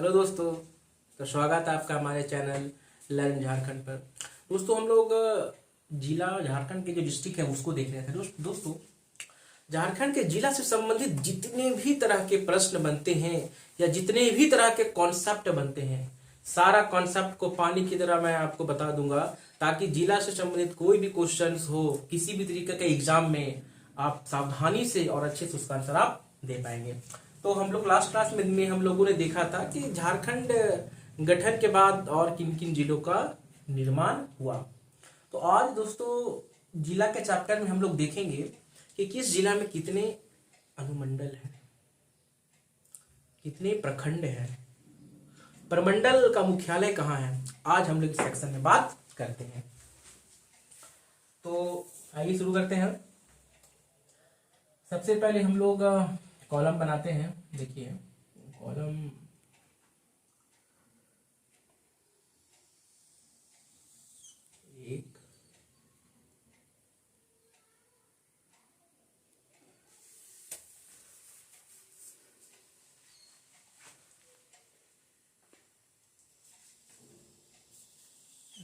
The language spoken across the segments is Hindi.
हेलो दोस्तों। तो स्वागत है आपका हमारे चैनल लर्न झारखंड पर। दोस्तों हम लोग जिला झारखंड के जो डिस्ट्रिक्ट है उसको देख रहे थे। दोस्तों झारखंड के जिला से संबंधित जितने भी तरह के प्रश्न बनते हैं या जितने भी तरह के कॉन्सेप्ट बनते हैं, सारा कॉन्सेप्ट को पानी की तरह मैं आपको बता दूंगा, ताकि जिला से संबंधित कोई भी क्वेश्चन हो किसी भी तरीके के एग्जाम में आप सावधानी से और अच्छे से उसका आंसर आप दे पाएंगे। तो हम लोग लास्ट क्लास में हम लोगों ने देखा था कि झारखंड गठन के बाद और किन किन जिलों का निर्माण हुआ। तो आज दोस्तों जिला के चैप्टर में हम लोग देखेंगे कि किस जिला में कितने अनुमंडल हैं, कितने प्रखंड हैं, प्रमंडल का मुख्यालय कहाँ है। आज हम लोग इस सेक्शन में बात करते हैं। तो आइए शुरू करते हैं। सबसे पहले हम लोग कॉलम बनाते हैं। देखिए कॉलम एक,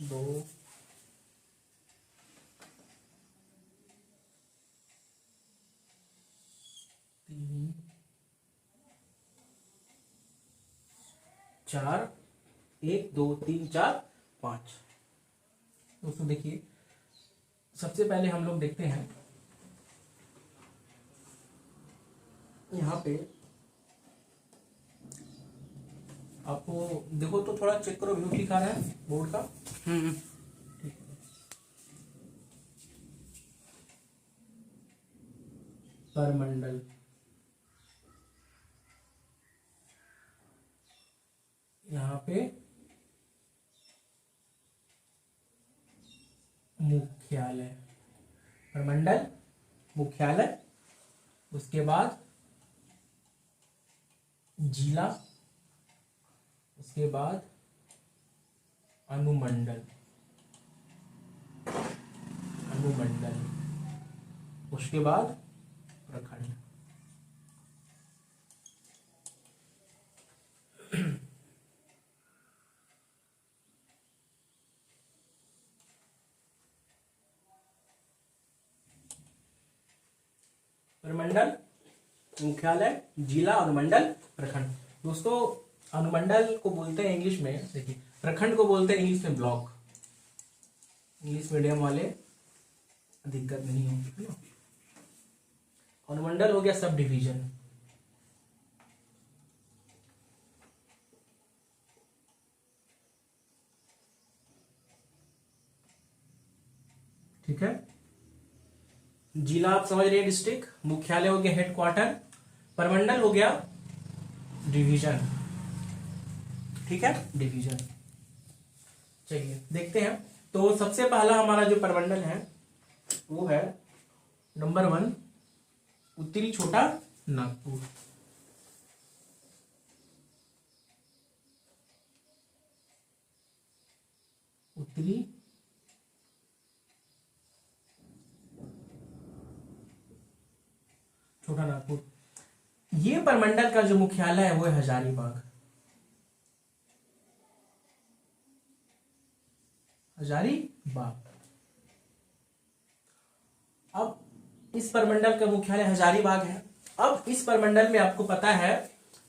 दो, तीन, चार, एक, दो, तीन, चार, पांच। दोस्तों देखिए सबसे पहले हम लोग देखते हैं यहाँ पे। आपको देखो तो थोड़ा चेक करो, व्यू लिखा रहा है बोर्ड का। ठीक है। परमंडल, यहाँ पे मुख्यालय, प्रमंडल मुख्यालय, उसके बाद जिला, उसके बाद अनुमंडल, अनुमंडल, उसके बाद प्रखंड। प्रमंडल मुख्यालय, जिला, अनुमंडल, प्रखंड। दोस्तों अनुमंडल को बोलते हैं इंग्लिश में, देखिए प्रखंड को बोलते हैं इंग्लिश में ब्लॉक। इंग्लिश मीडियम वाले दिक्कत नहीं होगी, है ना। अनुमंडल हो गया सब डिवीजन। ठीक है। जिला आप समझ रहे हैं डिस्ट्रिक्ट, मुख्यालय हो गया हेडक्वार्टर, प्रमंडल हो गया डिवीजन। ठीक है, डिवीजन। चलिए देखते हैं। तो सबसे पहला हमारा जो प्रमंडल है वो है नंबर 1 उत्तरी छोटा नागपुर। उत्तरी छोटा नागपुर। ये प्रमंडल का जो मुख्यालय है वो है हजारीबाग। हजारीबाग। अब इस प्रमंडल का मुख्यालय हजारीबाग है। अब इस प्रमंडल में आपको पता है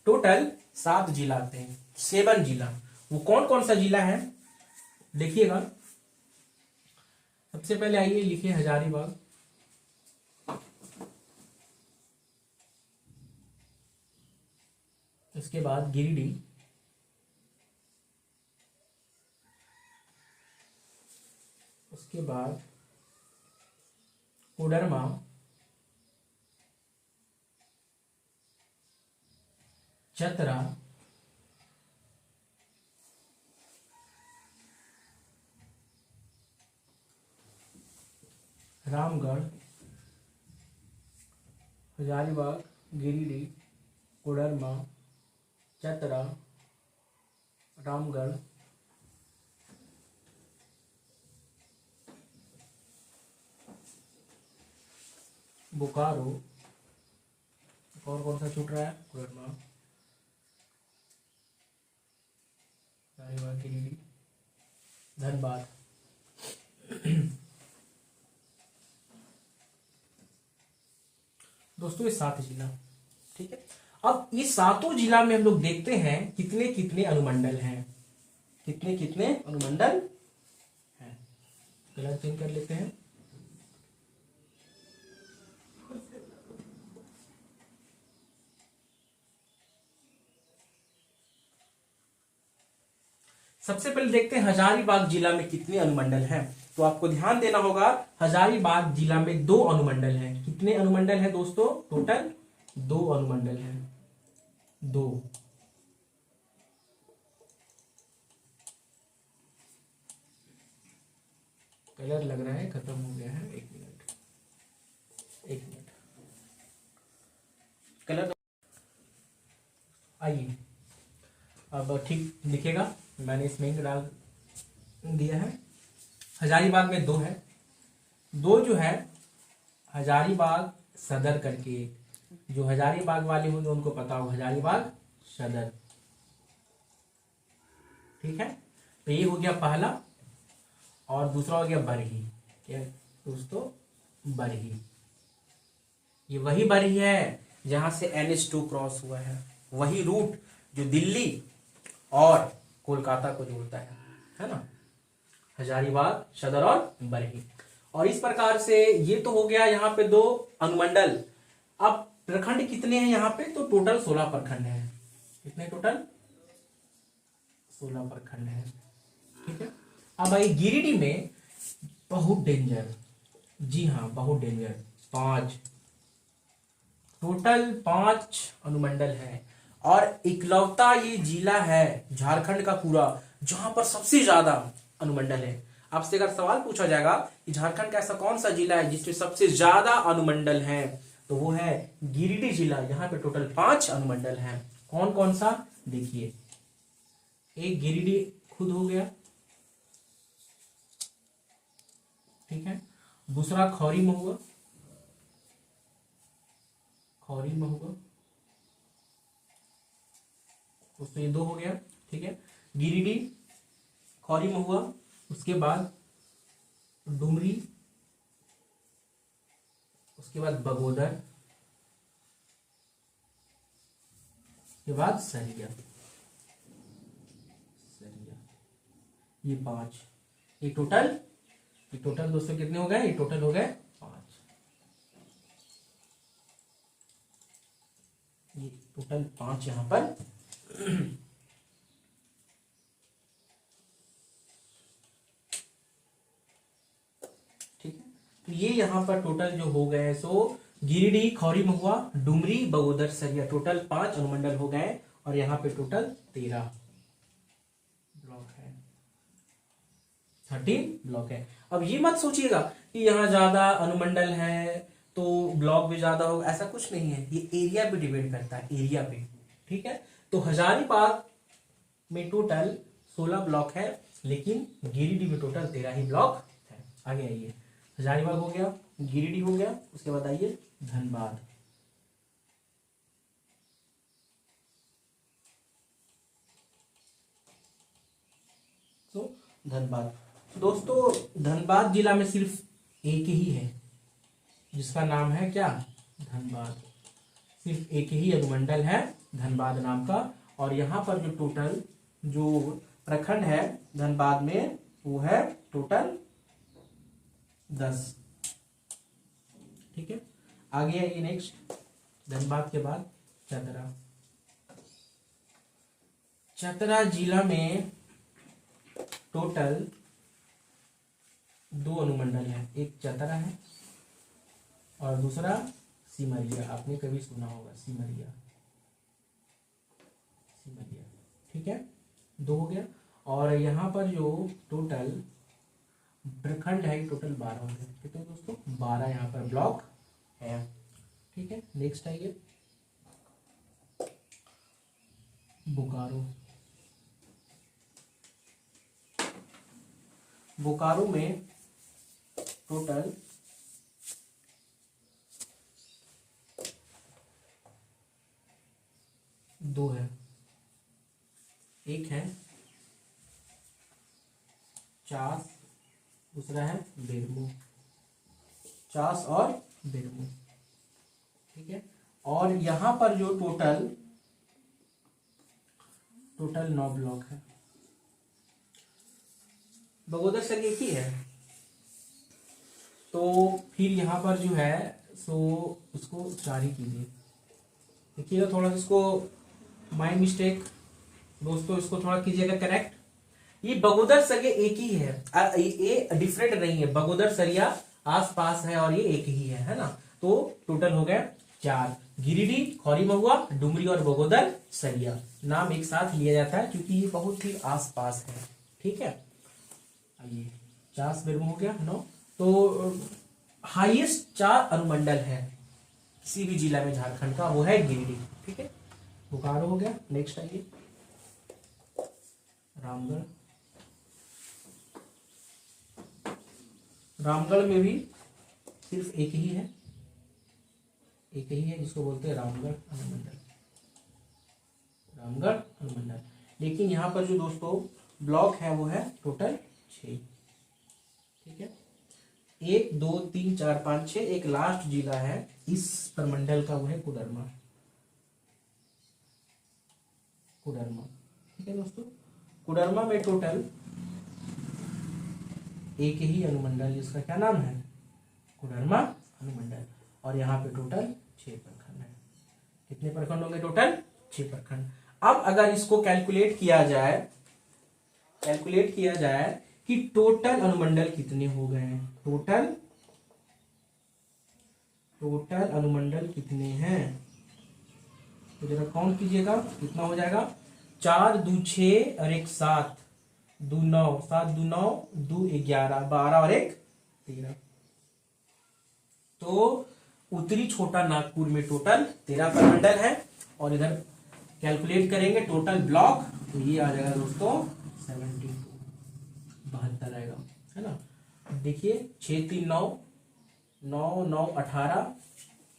टोटल 7 जिला आते हैं, 7 जिला। वो कौन कौन सा जिला है देखिएगा। सबसे पहले आइए लिखिए हजारीबाग, उसके बाद गिरिडीह, उसके बाद कोडरमा, चतरा, रामगढ़, हजारीबाग, गिरिडीह, कोडरमा, चतरा, रामगढ़, बोकारो, और कौन सा छूट रहा है, कोडरमा, हजारीबाग, गिरिडीह, धनबाद। दोस्तों ये 7 जिला, ठीक है। अब इस 7 जिला में हम लोग देखते हैं कितने कितने अनुमंडल हैं, कितने कितने अनुमंडल हैं। कलर चेंज कर लेते हैं। सबसे पहले देखते हैं हजारीबाग जिला में कितने अनुमंडल हैं। तो आपको ध्यान देना होगा, हजारीबाग जिला में 2 अनुमंडल हैं। कितने अनुमंडल हैं दोस्तों? टोटल 2 अनुमंडल हैं, 2। कलर लग रहा है खत्म हो गया है, 1 मिनट, 1 मिनट। कलर आइए, अब ठीक दिखेगा। मैंने इसमें इंक डाल दिया है। हजारीबाग में 2 है, 2 जो है हजारीबाग सदर करके, जो हजारीबाग वाले होंगे उनको पता हो, हजारीबाग सदर, ठीक है। तो ये हो गया पहला, और दूसरा हो गया बरही। क्या दोस्तों? बरही। ये वही बरही है जहां से NH2 क्रॉस हुआ है, वही रूट जो दिल्ली और कोलकाता को जोड़ता है ना। हजारीबाग, सदर और बरही। और इस प्रकार से ये तो हो गया यहाँ पे 2 अनुमंडल। अब प्रखंड कितने हैं यहाँ पे? तो टोटल 16 प्रखंड हैं। कितने टोटल? 16 प्रखंड हैं, ठीक है। अब आई गिरिडीह में, बहुत डेंजर, जी हाँ बहुत डेंजर, 5, टोटल 5 अनुमंडल है। और इकलौता ये जिला है झारखंड का पूरा जहां पर सबसे ज्यादा अनुमंडल है। आपसे अगर सवाल पूछा जाएगा कि झारखंड का ऐसा कौन सा जिला है जिसमें सबसे ज्यादा अनुमंडल हैं, तो वो है गिरिडीह जिला। यहाँ पे टोटल 5 अनुमंडल हैं। कौन कौन सा? देखिए, एक गिरिडीह खुद हो गया, ठीक है। दूसरा खौरी महुआ, खौरी महुआ, उसमें ये 2 हो गया, ठीक है। गिरिडीह, खौरी महुआ, उसके बाद डुमरी, उसके बाद बगोदर, उसके बाद सरिया, सरिया, ये 5। ये टोटल दोस्तों कितने हो गए? ये टोटल हो गए 5। ये टोटल 5 यहां पर ठीक है। तो ये यहां पर टोटल जो हो गए, सो गिरिडीह, खौरी महुआ, डुमरी, बगोदर, सरिया, टोटल 5 अनुमंडल हो गए। और यहाँ पे टोटल 13 ब्लॉक है, 13 ब्लॉक है। अब ये मत सोचिएगा कि यहाँ ज्यादा अनुमंडल है तो ब्लॉक भी ज्यादा होगा, ऐसा कुछ नहीं है। ये एरिया पे डिपेंड करता है, एरिया पे, ठीक है। तो हजारीबाग में टोटल 16 ब्लॉक है, लेकिन गिरिडीह में टोटल 13 ही ब्लॉक है। आगे आइए, हजारीबाग हो गया, गिरिडीह हो गया, उसके बाद आइए धनबाद। तो धनबाद दोस्तों, धनबाद जिला में सिर्फ एक ही है जिसका नाम है क्या? धनबाद। सिर्फ एक ही अनुमंडल है धनबाद नाम का। और यहाँ पर जो टोटल जो प्रखंड है धनबाद में, वो है टोटल 10, ठीक है। आगे आइए नेक्स्ट, धनबाद के बाद चतरा। चतरा जिला में टोटल 2 अनुमंडल है, एक चतरा है और दूसरा सिमरिया। आपने कभी सुना होगा सिमरिया, सिमरिया, ठीक है। 2 हो गया। और यहाँ पर जो टोटल प्रखंड है टोटल 12 हो गए। कितने दोस्तों? 12 यहाँ पर ब्लॉक है, ठीक है। नेक्स्ट आइए बोकारो। बोकारो में टोटल 2 है, एक है चास, दूसरा है बेरमो, चास और बेरमो। ठीक है, और यहाँ पर जो टोटल 9 ब्लॉक है। बगोदर सर एक ही है, तो फिर यहाँ पर जो है सो उसको 4 ही कीजिए। देखिएगा थोड़ा सा इसको माय मिस्टेक दोस्तों, इसको थोड़ा कीजिएगा करेक्ट। ये बगोदर सरिया एक ही है, ये डिफरेंट नहीं है। बगोदर सरिया आस पास है और ये एक ही है ना। तो टोटल हो गया 4। गिरिडीह, खौरी महुआ, डुमरी और बगोदर सरिया नाम एक साथ लिया जाता है क्योंकि ये बहुत ही आस पास है। ठीक है, आइए चास बेरमो हो गया 9। तो हाईएस्ट 4 अनुमंडल है किसी भी जिला में झारखंड का, वो है गिरिडीह। ठीक है, बोकारो हो गया। नेक्स्ट आइए रामगढ़। रामगढ़ में भी सिर्फ एक ही है, जिसको बोलते हैं रामगढ़ अनुमंडल, रामगढ़ अनुमंडल। लेकिन यहाँ पर जो दोस्तों ब्लॉक है वो है टोटल 6। ठीक है, 1 2 3 4 5 6। एक लास्ट जिला है इस प्रमंडल का, वो है कोडरमा। ठीक है दोस्तों, कोडरमा में टोटल एक ही अनुमंडल, जिसका क्या नाम है, कोडरमा अनुमंडल। और यहाँ पे टोटल 6 प्रखंड है। कितने प्रखंड होंगे टोटल? 6 प्रखंड। अब अगर इसको कैलकुलेट किया जाए कि टोटल अनुमंडल कितने हो गए हैं, टोटल अनुमंडल कितने हैं, तो जरा काउंट कीजिएगा कितना हो जाएगा। 4 2 6 और 1 7, 2 9, 7 2 9, 2 11, 12 और 1 13। तो उत्तरी छोटा नागपुर में टोटल 13 प्रमंडल है। और इधर कैलकुलेट करेंगे टोटल ब्लॉक, तो ये आ जाएगा दोस्तों 72, 72 आएगा, है ना। देखिए 6 3 9, 9 9 18।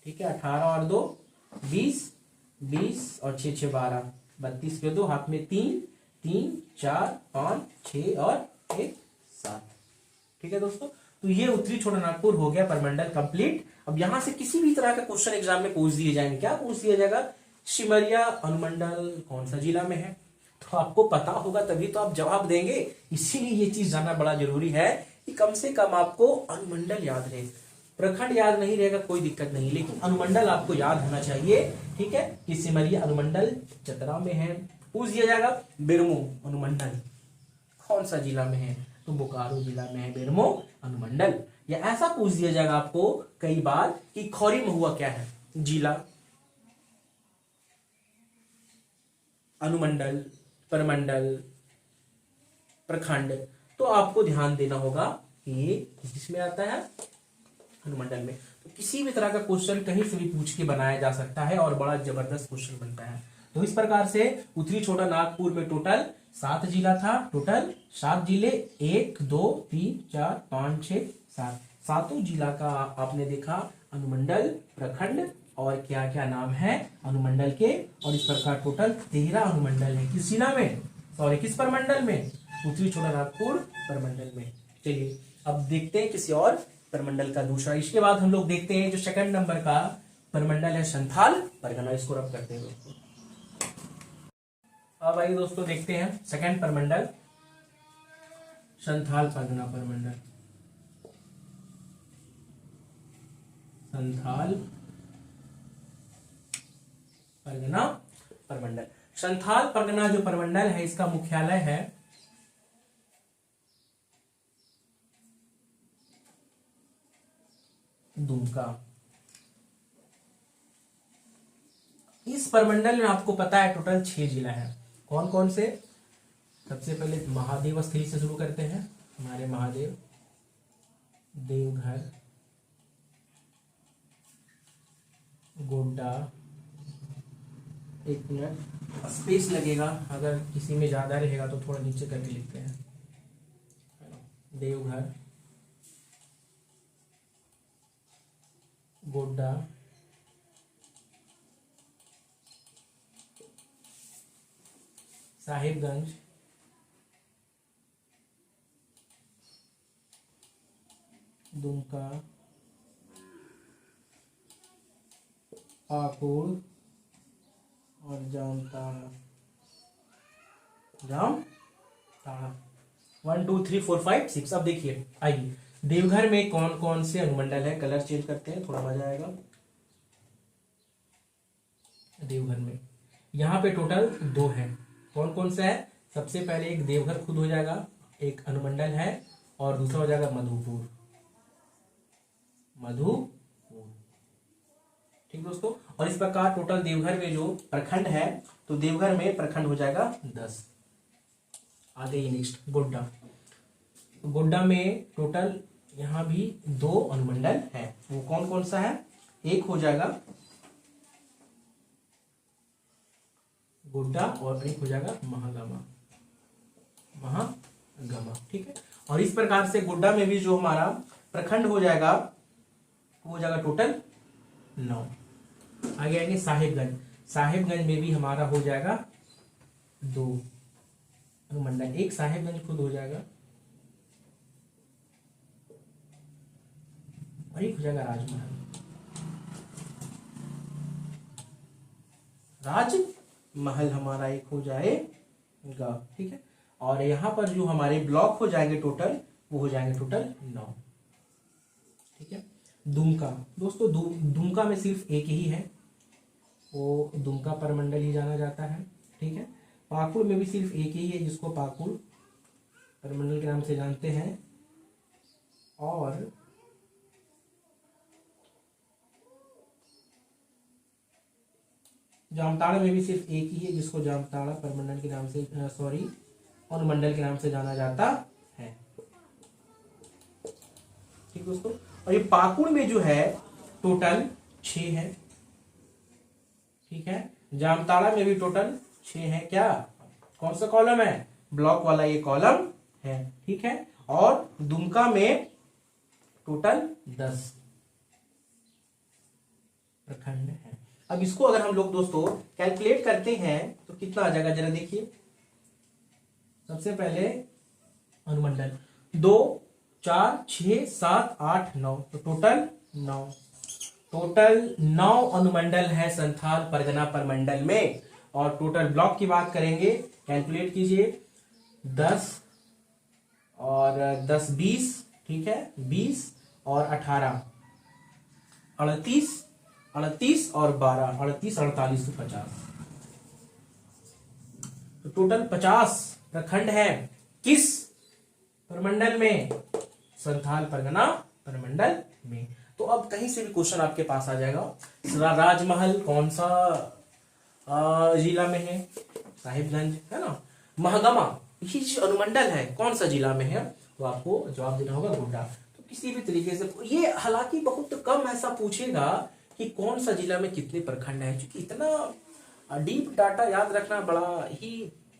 ठीक है, 18 और 2 20, 20 और 6 6 12, 32 के 2 हाथ में 3 3 4 5 6 और 1 7। ठीक है दोस्तों, तो ये उत्तरी छोटा नागपुर हो गया प्रमंडल कंप्लीट। अब यहां से किसी भी तरह का क्वेश्चन एग्जाम में पूछ दिए जाएंगे, क्या पूछ दिया जाएगा, सिमरिया अनुमंडल कौन सा जिला में है, तो आपको पता होगा तभी तो आप जवाब देंगे। इसीलिए ये चीज जानना बड़ा जरूरी है कि कम से कम आपको अनुमंडल याद रहे। प्रखंड याद नहीं रहेगा कोई दिक्कत नहीं, लेकिन अनुमंडल आपको याद होना चाहिए। ठीक है, कि सिमरिया अनुमंडल चतरा में है। पूछ दिया जाएगा बेरमो अनुमंडल कौन सा जिला में है, तो बोकारो जिला में है बेरमो अनुमंडल। या ऐसा पूछ दिया जाएगा आपको कई बार कि खौरी महुआ क्या है, जिला, अनुमंडल, प्रमंडल, प्रखंड, तो आपको ध्यान देना होगा कि ये किसमें आता है, अनुमंडल में। तो किसी भी तरह का क्वेश्चन कहीं से भी पूछ के बनाया जा सकता है और बड़ा जबरदस्त क्वेश्चन बनता है। तो इस प्रकार से उत्तरी छोटा नागपुर में टोटल 7 जिला था, टोटल 7 जिले, 1 2 3 4 5 6 7, सातों जिला का आपने देखा अनुमंडल, प्रखंड और क्या क्या नाम है अनुमंडल के। और इस प्रकार टोटल 13 अनुमंडल है किस जिला में, सॉरी किस प्रमंडल में, उत्तरी छोटा नागपुर प्रमंडल में। चलिए अब देखते हैं किसी और प्रमंडल का दूसरा। इसके बाद हम लोग देखते हैं जो सेकंड नंबर का प्रमंडल है संथाल परगना। इसको रब करते हैं दोस्तों। अब आइए दोस्तों देखते हैं सेकंड प्रमंडल संथाल परगना प्रमंडल। संथाल परगना प्रमंडल। संथाल परगना जो प्रमंडल है इसका मुख्यालय है दुमका। इस प्रमंडल में आपको पता है टोटल 6 जिला है। कौन कौन से, सबसे पहले महादेव स्थली से शुरू करते हैं। हमारे महादेव, देवघर, गोड्डा, एक मिनट स्पेस लगेगा, अगर किसी में ज्यादा रहेगा तो थोड़ा नीचे करके लिखते हैं। देवघर, गोड्डा, साहिबगंज, दुमका, पाकुड़ और जामताड़ा। जामताड़ा 1 2 3 4 5 6। अब देखिए, आइए देवघर में कौन कौन से अनुमंडल है, कलर चेंज करते हैं, थोड़ा मजा आएगा। देवघर में यहाँ पे टोटल 2 है। कौन कौन सा है? सबसे पहले एक देवघर खुद हो जाएगा, एक अनुमंडल है, और दूसरा हो जाएगा मधुपुर। मधुपुर, ठीक दोस्तों। और इस प्रकार टोटल देवघर में जो प्रखंड है, तो देवघर में प्रखंड हो जाएगा 10। आगे ये नेक्स्ट गोड्डा। गोड्डा में टोटल यहाँ भी 2 अनुमंडल है। वो कौन कौन सा है? एक हो जाएगा गोड्डा और एक हो जाएगा महागामा। महागामा, ठीक है। और इस प्रकार से गोड्डा में भी जो हमारा प्रखंड हो जाएगा वो हो जाएगा टोटल 9। आगे आएंगे साहिबगंज। साहिबगंज में भी हमारा हो जाएगा 2 अनुमंडल। एक साहिबगंज खुद हो जाएगा और एक हो जाएगा राजमहल। राजमहल हमारा एक हो जाएगा, ठीक है। और यहाँ पर जो हमारे ब्लॉक हो जाएंगे टोटल, वो हो जाएंगे टोटल 9, ठीक है। दुमका दोस्तों, दुमका में सिर्फ एक ही है, वो दुमका परमंडल ही जाना जाता है, ठीक है। पाकुड़ में भी सिर्फ एक ही है जिसको पाकुड़ परमंडल के नाम से जानते हैं। और जामताड़ा में भी सिर्फ एक ही है जिसको जामताड़ा परमंडल के नाम से अनुमंडल के नाम से जाना जाता है, ठीक दोस्तों। और ये पाकुड़ में जो है टोटल 6 है, ठीक है। जामताड़ा में भी टोटल 6 है। क्या कौन सा कॉलम है? ब्लॉक वाला ये कॉलम है, ठीक है। और दुमका में टोटल 10 प्रखंड है। अब इसको अगर हम लोग दोस्तों कैलकुलेट करते हैं तो कितना आ जाएगा, जरा देखिए। सबसे पहले अनुमंडल 2 4 6 7 8 9, तो टोटल 9 अनुमंडल है संथाल परगना परमंडल में। और टोटल ब्लॉक की बात करेंगे, कैलकुलेट कीजिए। 10 और 10 20, ठीक है, 20 और 18 38, 38 और 12 38 48 तो 50, तो टोटल 50 प्रखंड है किस परमंडल में? संथाल परगना परमंडल में। तो अब कहीं से भी क्वेश्चन आपके पास आ जाएगा। राजमहल कौन सा जिला में है? साहिबगंज, है ना। महागामा ये अनुमंडल है, कौन सा जिला में है? तो आपको जवाब देना होगा गोड्डा। तो किसी भी तरीके से ये हालांकि बहुत कम ऐसा पूछेगा कि कौन सा जिला में कितने प्रखंड है, क्योंकि इतना डीप डाटा याद रखना बड़ा ही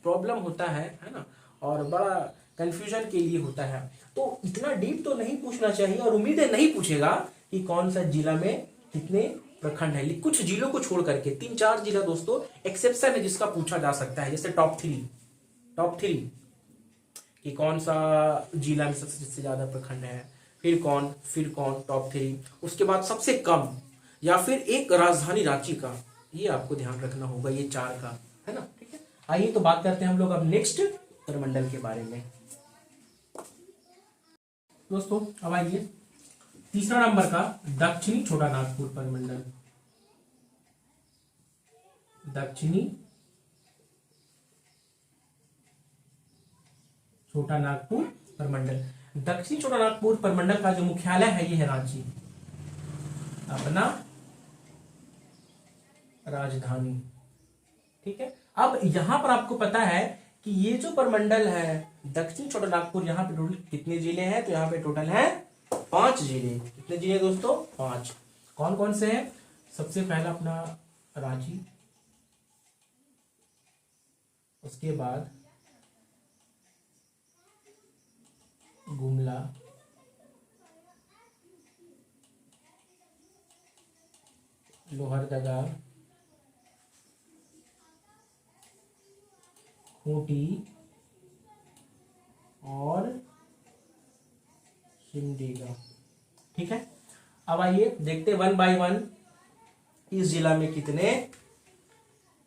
प्रॉब्लम होता है ना, और बड़ा कंफ्यूजन के लिए होता है। तो इतना डीप तो नहीं पूछना चाहिए, और उम्मीद है नहीं पूछेगा कि कौन सा जिला में कितने प्रखंड है। कुछ जिलों को छोड़ करके 3-4 जिला दोस्तों एक्सेप्शन है जिसका पूछा जा सकता है, जैसे टॉप थ्री कि कौन सा जिला में सबसे ज्यादा प्रखंड है, फिर कौन टॉप 3, उसके बाद सबसे कम, या फिर एक राजधानी रांची का। ये आपको ध्यान रखना होगा, ये 4 का, है ना, ठीक है। आइए तो बात करते हैं हम लोग अब नेक्स्ट परमंडल के बारे में दोस्तों। अब आइए तीसरा नंबर का दक्षिणी छोटा नागपुर परमंडल। दक्षिणी छोटा नागपुर परमंडल। दक्षिणी छोटा नागपुर परमंडल का जो मुख्यालय है ये है रांची, अपना राजधानी, ठीक है। अब यहां पर आपको पता है कि ये जो परमंडल है दक्षिण छोटा नागपुर, यहाँ पे टोटल कितने जिले हैं? तो यहाँ पे टोटल है 5 जिले। कितने जिले दोस्तों? 5। कौन कौन से हैं? सबसे पहला अपना रांची, उसके बाद गुमला, लोहरदगा, खूंटी और सिमडेगा। ठीक है, अब आइए देखते 1 बाय 1 इस जिला में कितने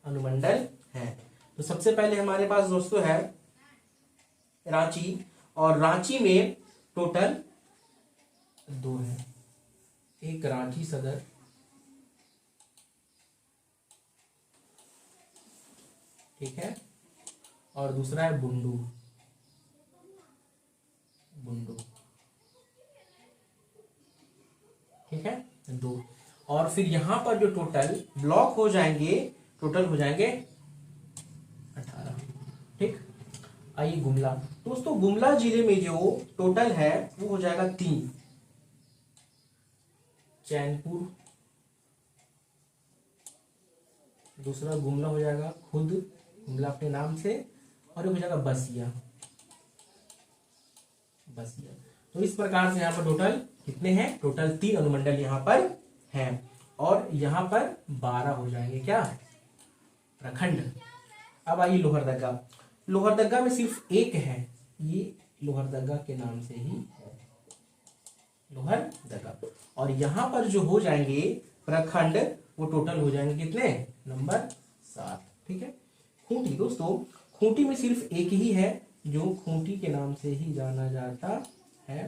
अनुमंडल हैं। तो सबसे पहले हमारे पास दोस्तों है रांची, और रांची में टोटल 2 है। एक रांची सदर, ठीक है, और दूसरा है बुंडू। बुंडू, ठीक है, 2। और फिर यहां पर जो टोटल ब्लॉक हो जाएंगे, टोटल हो जाएंगे 18। ठीक, आइए गुमला। दोस्तों गुमला जिले में जो टोटल है वो हो जाएगा 3। चैनपुर, दूसरा गुमला हो जाएगा खुद गुमला अपने नाम से, और एक हो जाएगा बसिया। बसिया, तो इस प्रकार से यहाँ पर टोटल कितने हैं, टोटल 3 अनुमंडल यहाँ पर हैं, और यहाँ पर 12 हो जाएंगे क्या, प्रखंड। अब आइए लोहरदगा। लोहरदगा में सिर्फ एक है, ये लोहरदगा के नाम से ही है, लोहरदगा। और यहाँ पर जो हो जाएंगे प्रखंड, वो टोटल हो जाएंगे कितने, नंबर 7। ठीक है, खूंटी। दोस्तों खूंटी में सिर्फ एक ही है, जो खूंटी के नाम से ही जाना जाता है।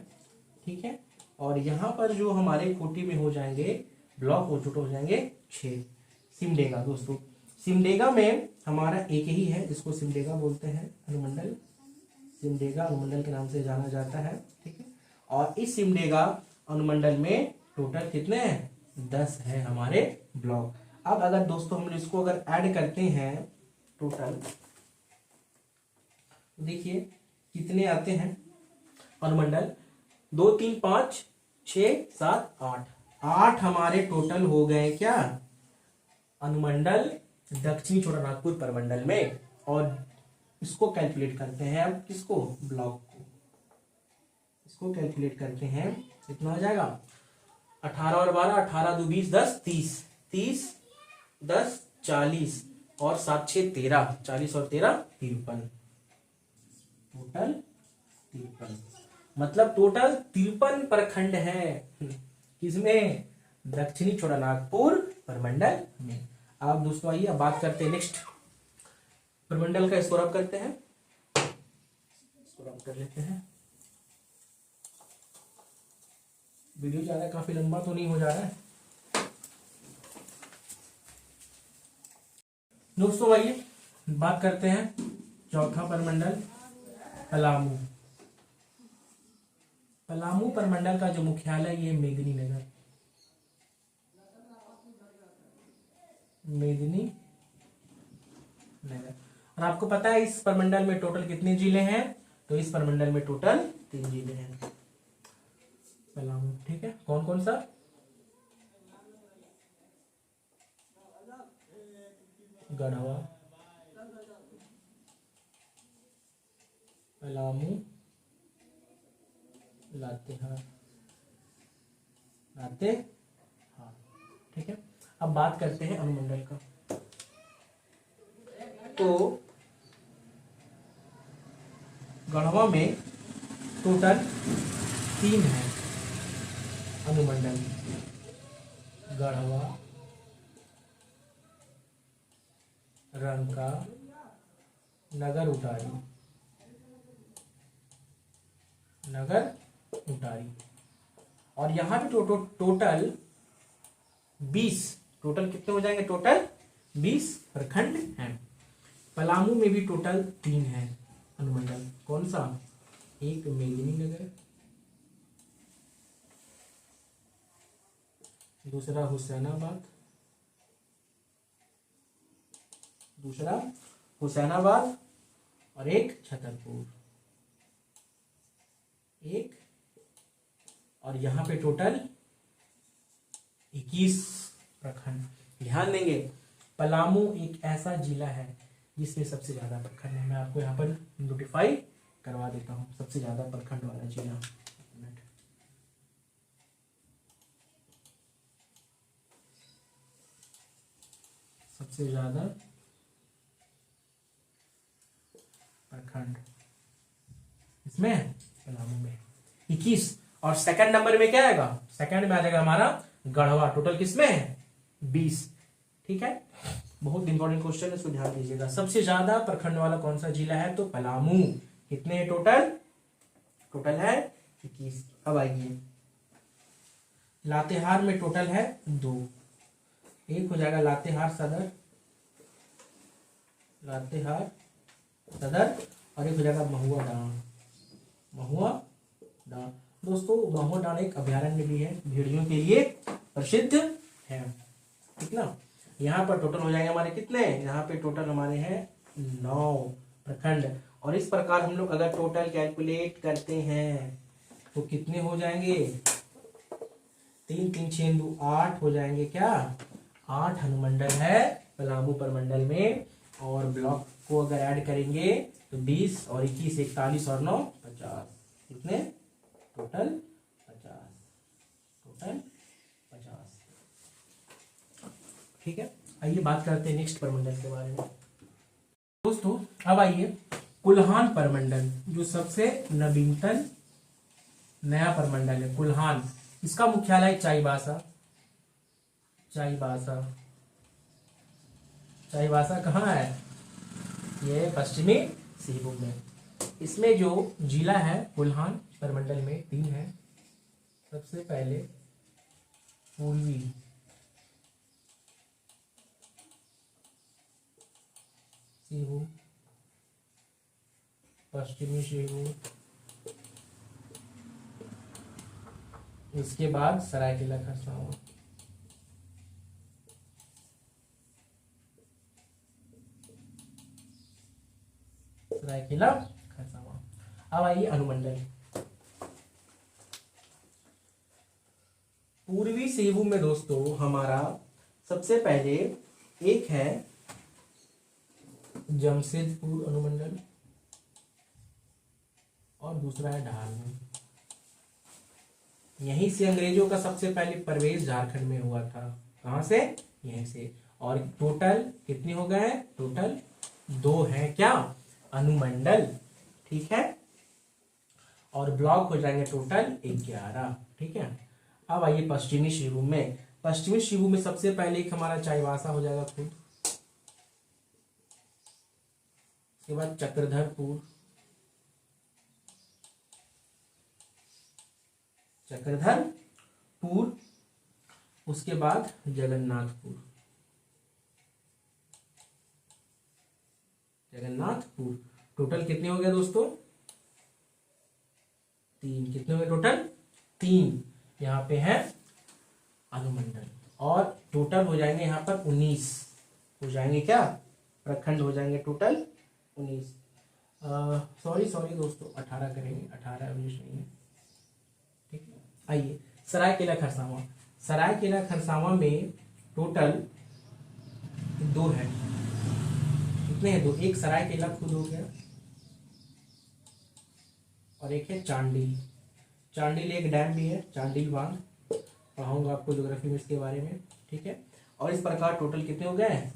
ठीक है, और यहाँ पर जो हमारे खूंटी में हो जाएंगे ब्लॉक, वो टोटल हो जाएंगे 6। सिमडेगा। दोस्तों सिमडेगा में हमारा एक ही है, जिसको सिमडेगा बोलते हैं अनुमंडल। सिमडेगा अनुमंडल के नाम से जाना जाता है। ठीक है, और इस सिमडेगा अनुमंडल में टोटल कितने हैं, 10 है हमारे ब्लॉक। अब अगर दोस्तों हम इसको अगर ऐड करते हैं टोटल, देखिए कितने आते हैं अनुमंडल, 2 3 5 6 7 8, 8 हमारे टोटल हो गए क्या, अनुमंडल दक्षिणी छोटानागपुर प्रमंडल में। और इसको कैलकुलेट करते हैं अब किसको, ब्लॉक को। इसको कैलकुलेट करते हैं, कितना हो जाएगा, 18 और 12, 18 2 20 10 30, 30 10 40, और 7 6 13, 40 और 13 53, टोटल 53। मतलब टोटल 53 प्रखंड है किसमें, दक्षिणी छोटानागपुर प्रमंडल में। आप दोस्तों आइए अब बात करते हैं नेक्स्ट प्रमंडल का। इसको रब करते हैं, इसको रब कर लेते हैं। वीडियो ज्यादा काफी लंबा तो नहीं हो जा रहा है दोस्तों। आइए बात करते हैं चौथा प्रमंडल, पलामू। पलामू प्रमंडल का जो मुख्यालय ये मेदिनीनगर, मेदिनीनगर। और आपको पता है इस प्रमंडल में टोटल कितने जिले हैं, तो इस प्रमंडल में टोटल 3 जिले हैं पलामू। ठीक है, कौन कौन सा, गढ़वा, पलामू, लातेहार, लातेहार। ठीक है, अब बात करते हैं अनुमंडल का। तो गढ़वा में टोटल 3 है अनुमंडल, गढ़वा, रंका, नगर उटारी, नगर उटारी। और यहाँ पे टोटल 20, टोटल कितने हो जाएंगे, टोटल 20 प्रखंड हैं। पलामू में भी टोटल 3 है अनुमंडल, कौन सा, एक मेदिनीनगर, दूसरा हुसैनाबाद, और एक छतरपुर, एक। और यहाँ पे टोटल 21 प्रखंड। ध्यान देंगे पलामू एक ऐसा जिला है जिसमें सबसे ज्यादा प्रखंड है। मैं आपको यहाँ पर नोटिफाई करवा देता हूँ सबसे ज्यादा प्रखंड वाला जिला। सबसे ज्यादा प्रखंड इसमें पलामू में 21, और सेकंड नंबर में क्या आएगा, सेकंड में आ जाएगा हमारा गढ़वा। टोटल किसमें है 20। ठीक है, बहुत इंपॉर्टेंट क्वेश्चन है, इसको ध्यान दीजिएगा। सबसे ज्यादा प्रखंड वाला कौन सा जिला है, तो पलामू। कितने हैं टोटल, टोटल है 21। अब आइए लातेहार में टोटल है 2। एक हो जाएगा लातेहार सदर, लातेहार सदर, और एक हो जाएगा महुआ डांड, महुआ डांड। दोस्तों महुआ डांड एक अभ्यारण्य भी है, भेड़ियों के लिए प्रसिद्ध है। ठीक ना, यहाँ पर टोटल हो जाएंगे हमारे कितने, यहाँ पे टोटल हमारे हैं 9 प्रखंड। और इस प्रकार हम लोग अगर टोटल कैलकुलेट करते हैं तो कितने हो जाएंगे, 3 3 6 2 8 हो जाएंगे। क्या 8 अनुमंडल है पलामू प्रमंडल में। और ब्लॉक को अगर ऐड करेंगे तो 20 और 21 41 और 9 50। कितने टोटल 50, टोटल 50। ठीक है, आइए बात करते हैं नेक्स्ट प्रमंडल के बारे में। दोस्तों अब आइए कुल्हान प्रमंडल, जो सबसे नवीनतम नया प्रमंडल है कुल्हान। इसका मुख्यालय चाईबासा, चाईबासा, चाईबासा कहाँ है, ये पश्चिमी सिंहभूम में। इसमें जो जिला है कुल्हान प्रमंडल में 3 है। सबसे पहले पूर्वी सिंहभूम, पश्चिमी सिंहभूम, इसके बाद सरायकेला खरसावां। सरायकेला खरसावां। अब आइए अनुमंडल। पूर्वी सिंहभूम में दोस्तों हमारा सबसे पहले एक है जमशेदपुर अनुमंडल और दूसरा है ढालू। यहीं से अंग्रेजों का सबसे पहले प्रवेश झारखंड में हुआ था। कहां से, यहीं से। और टोटल कितने हो गए, टोटल 2 हैं क्या अनुमंडल। ठीक है, और ब्लॉक हो जाएंगे टोटल 11। ठीक है, अब आइए पश्चिमी सिंहभूम में। पश्चिमी सिंहभूम में सबसे पहले एक हमारा चाईबासा हो जाएगा खुद, उसके बाद चक्रधरपुर, चक्रधरपुर, उसके बाद जगन्नाथपुर, जगन्नाथपुर। टोटल कितने हो गए दोस्तों, 3। कितने हो गए टोटल, 3। यहाँ पे है अनुमंडल। और टोटल हो जाएंगे यहाँ पर 19 हो जाएंगे। क्या प्रखंड हो जाएंगे टोटल 19। सॉरी दोस्तों 18 करेंगे, 18 19 नहीं है। ठीक है, आइए सरायकेला खरसावां। सरायकेला खरसावां में टोटल 2 है। कितने हैं, 2। एक सरायकेला खुद हो गया और एक है चांडिल। चांडिल एक डैम भी है, चांडिल बांध, पढ़ाऊंगा आपको ज्योग्राफी में इसके बारे में। ठीक है, और इस प्रकार टोटल कितने हो गए,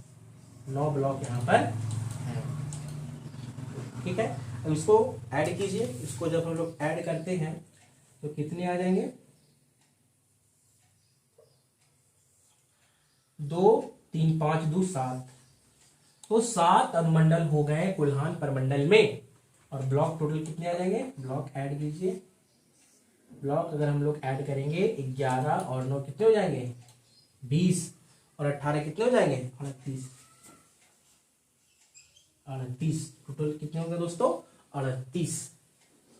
9 ब्लॉक यहाँ पर हैं। ठीक है, अब इसको ऐड कीजिए। इसको जब हम लोग ऐड करते हैं तो कितने आ जाएंगे, 2 3 5 2 7। तो 7 अनुमंडल हो गए कुल्हान प्रमंडल में। और ब्लॉक टोटल कितने आ जाएंगे, ब्लॉक ऐड कीजिए। ब्लॉक अगर हम लोग ऐड करेंगे 11 और 9 कितने हो जाएंगे, 20 और 18 कितने हो जाएंगे, 38। 38 टोटल कितने होंगे दोस्तों, 38।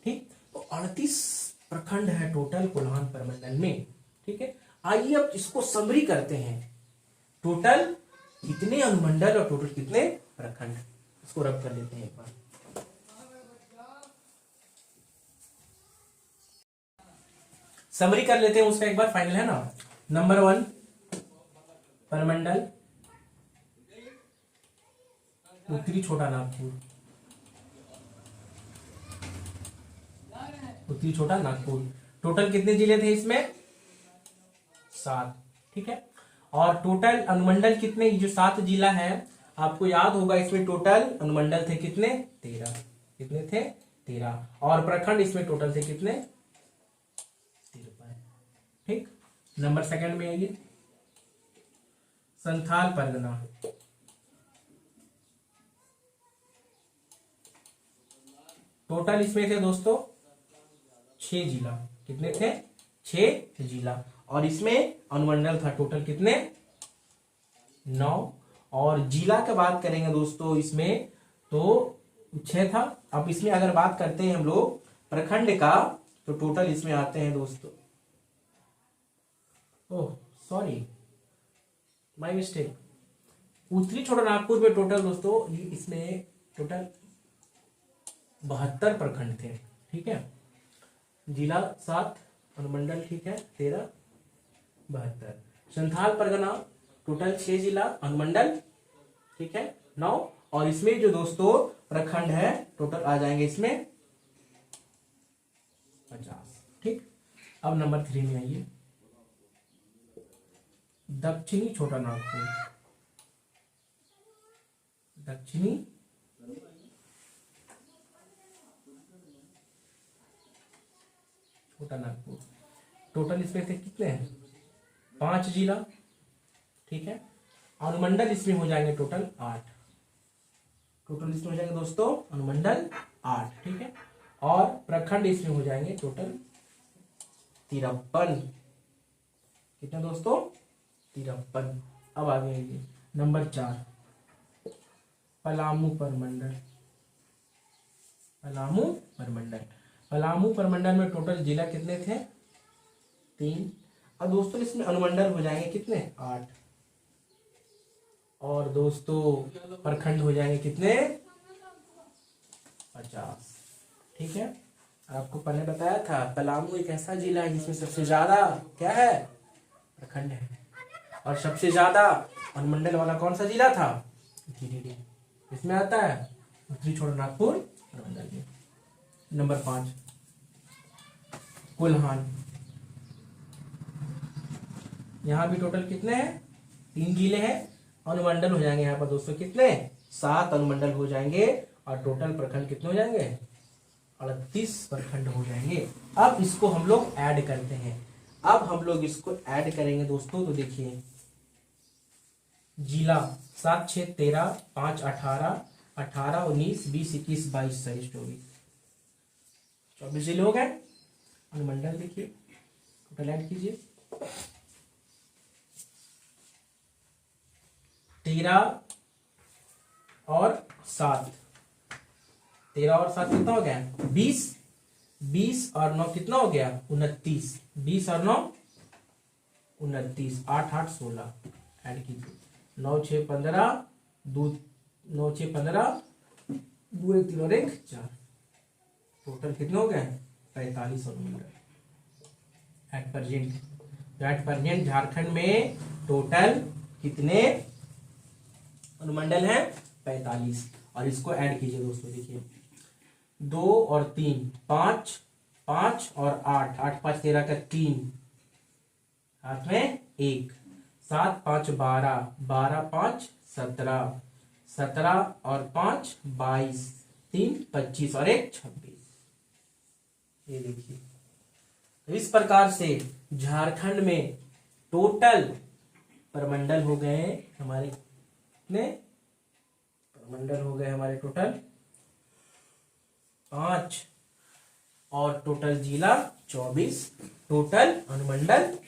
ठीक, तो 38 प्रखंड है टोटल कुल्हान प्रमंडल में। ठीक है, आइए अब इसको समरी करते हैं। टोटल कितने अनुमंडल और टोटल कितने प्रखंड, इसको रब कर लेते हैं एक बार। समरी कर लेते हैं उसका एक बार, फाइनल है ना। नंबर 1 प्रमंडल उत्तरी छोटा नागपुर, उत्तरी छोटा नागपुर। टोटल कितने जिले थे इसमें, 7। ठीक है, और टोटल अनुमंडल कितने, जो 7 जिला है आपको याद होगा, इसमें टोटल अनुमंडल थे कितने, 13। कितने थे, 13। और प्रखंड इसमें टोटल थे कितने, 53। ठीक। नंबर सेकंड में आइए, संथाल परगना। टोटल इसमें थे दोस्तों 6 जिला। कितने थे? 6 जिला। और इसमें अनुमंडल था टोटल कितने? 9। और जिला की बात करेंगे दोस्तों इसमें तो 6 था। अब इसमें अगर बात करते हैं हम लोग प्रखंड का तो टोटल इसमें आते हैं दोस्तों, ओह सॉरी माय मिस्टेक, उत्तरी छोटा नागपुर में टोटल दोस्तों इसमें टोटल 72 प्रखंड थे। ठीक है, जिला 7, अनुमंडल ठीक है 13, 72। संथाल परगना टोटल 6 जिला, अनुमंडल ठीक है 9। और इसमें जो दोस्तों प्रखंड है टोटल आ जाएंगे इसमें 50। ठीक। अब नंबर 3 में आइए, दक्षिणी छोटा नागपुर। दक्षिणी छोटा नागपुर टोटल इसमें से कितने हैं? 5 जिला। ठीक है, अनुमंडल इसमें हो जाएंगे टोटल 8। टोटल इसमें हो जाएंगे दोस्तों अनुमंडल 8। ठीक है, और प्रखंड इसमें हो जाएंगे टोटल 53। कितने दोस्तों? 53। अब आगे आइए नंबर 4, पलामू परमंडल। पलामू परमंडल, पलामू परमंडल में टोटल जिला कितने थे? 3। अब दोस्तों इसमें अनुमंडल हो जाएंगे कितने? 8। और दोस्तों प्रखंड हो जाएंगे कितने? 50। ठीक है, आपको पहले बताया था पलामू एक ऐसा जिला है जिसमें सबसे ज्यादा क्या है? प्रखंड है। और सबसे ज्यादा अनुमंडल वाला कौन सा जिला था? गिरिडीह। इसमें आता है उत्तरी छोटा नागपुर अनुमंडल में। नंबर 5, कोल्हान। यहाँ भी टोटल कितने हैं? 3 जिले हैं। अनुमंडल हो जाएंगे यहाँ पर दोस्तों कितने? 7 अनुमंडल हो जाएंगे। और टोटल प्रखंड कितने हो जाएंगे? 38 प्रखंड हो जाएंगे। अब इसको हम लोग ऐड करते हैं। अब हम लोग इसको ऐड करेंगे दोस्तों तो देखिए, जिला 7 6 13, 5 18, 18 19 20 21 22 23 24 जिले हो गए। अनुमंडल देखिए टोटल ऐड कीजिए, 13 और 7, 13 और 7 कितना हो गया? 20। 20 और 9 कितना हो गया? 29। 20 और 9 29। 8 8 16 ऐड कीजिए, 9 6 15, 9 6 15, 2 1 3 और 1 4। टोटल कितने हो गए? 45 अनुमंडल at present. At present Jharkhand में टोटल कितने अनुमंडल हैं? 45। और इसको ऐड कीजिए दोस्तों, देखिए 2 और 3 5, 5 और 8, 8 5 13 का 3, हाथ में 1, 7 5 12, 12 5 17, 17 और 5 22, 3 25 और 1 26। ये देखिए, तो इस प्रकार से झारखंड में टोटल प्रमंडल हो गए हमारे कितने? प्रमंडल हो गए हमारे टोटल 5। और टोटल जिला 24, टोटल अनुमंडल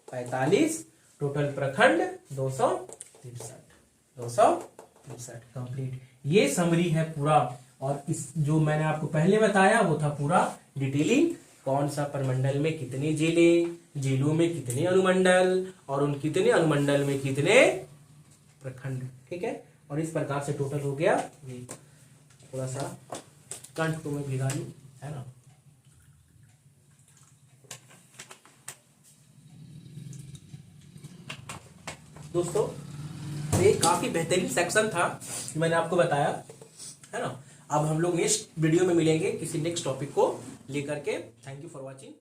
45, टोटल प्रखंड 263 कंप्लीट। ये समरी है पूरा। और इस जो मैंने आपको पहले बताया वो था पूरा डिटेलिंग, कौन सा प्रमंडल में कितने जिले, जिलों में कितने अनुमंडल, और उन कितने अनुमंडल में कितने प्रखंड। ठीक है, और इस प्रकार से टोटल हो गया। ये थोड़ा सा कंठ को मैं भिगा लूं, है ना। दोस्तों ये काफी बेहतरीन सेक्शन था जो मैंने आपको बताया, है ना। अब हम लोग नेक्स्ट वीडियो में मिलेंगे किसी नेक्स्ट टॉपिक को लेकर के। Thank you for watching.